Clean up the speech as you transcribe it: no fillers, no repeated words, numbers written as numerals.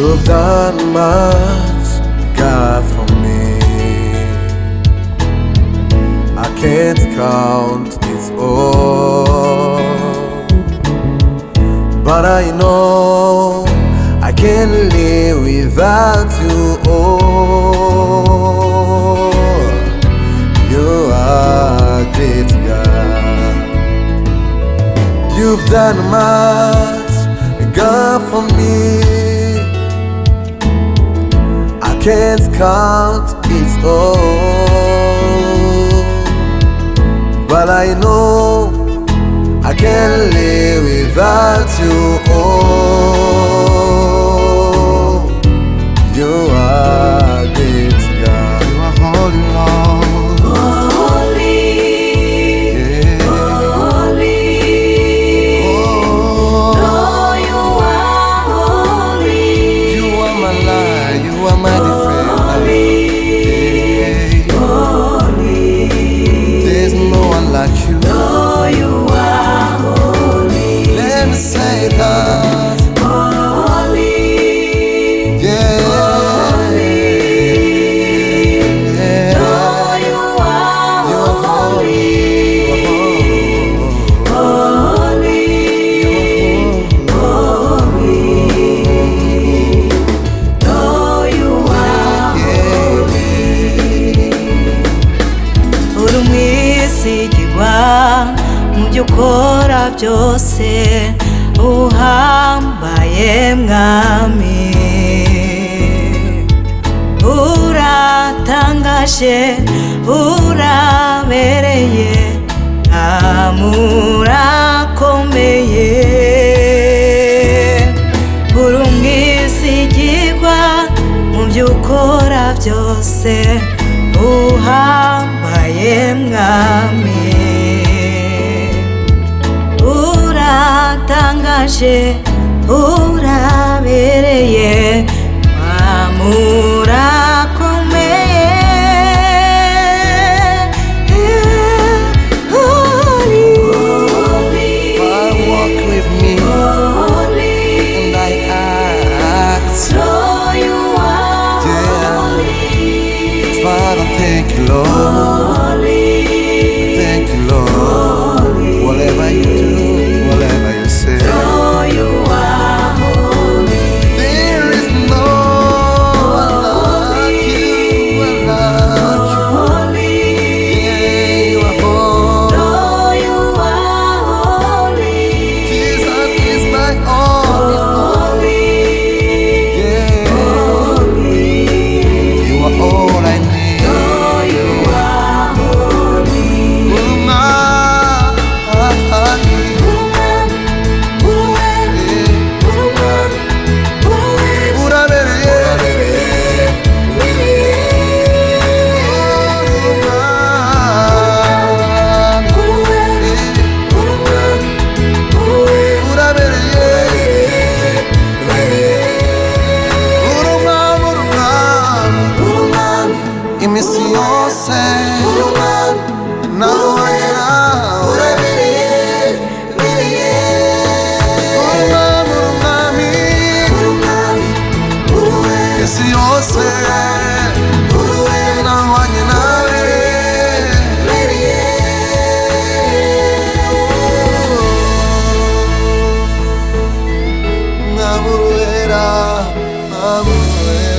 You've done much, God, for me. I can't count it all, but I know I can't live without you. Oh, you are great, God. You've done much, God, for me. I can't count it all, but I know I can't live without you. Oh, you are great, God. You are holy, Lord. Holy, Yeah. holy. Oh, Oh, you are holy. you are my life. You are my defender. Yeah. Holy. There's no one like you. Oh, you are holy. Let me say that. Holy. Yeah. Oh, you are holy. Holy. Holy. Oh, you are holy. Uri umwizigirwa mu byo ukora byose, uhambaye mwami, uratangaje, urabereye, urakomeye. Uri umwizigirwa mu byo ukora byose, uhambaye mwami, uratangaje, urabereye, urakomeye. Holy, Father, walk with me holy. and I act. Oh, you are holy. Father, thank you, Lord. Thank you, Lord. Whatever you do, whatever you say, Oh, you are holy. there is no one like you, one like you. Holy. Yeah, you are holy. Oh, you are holy. Jesus is my all in all. Yeah, you are all I need. Oh, you are holy. Iminsi yose nabonye nawe urumwami isi yose nabonye nawe nkamuruhera nkamuruhera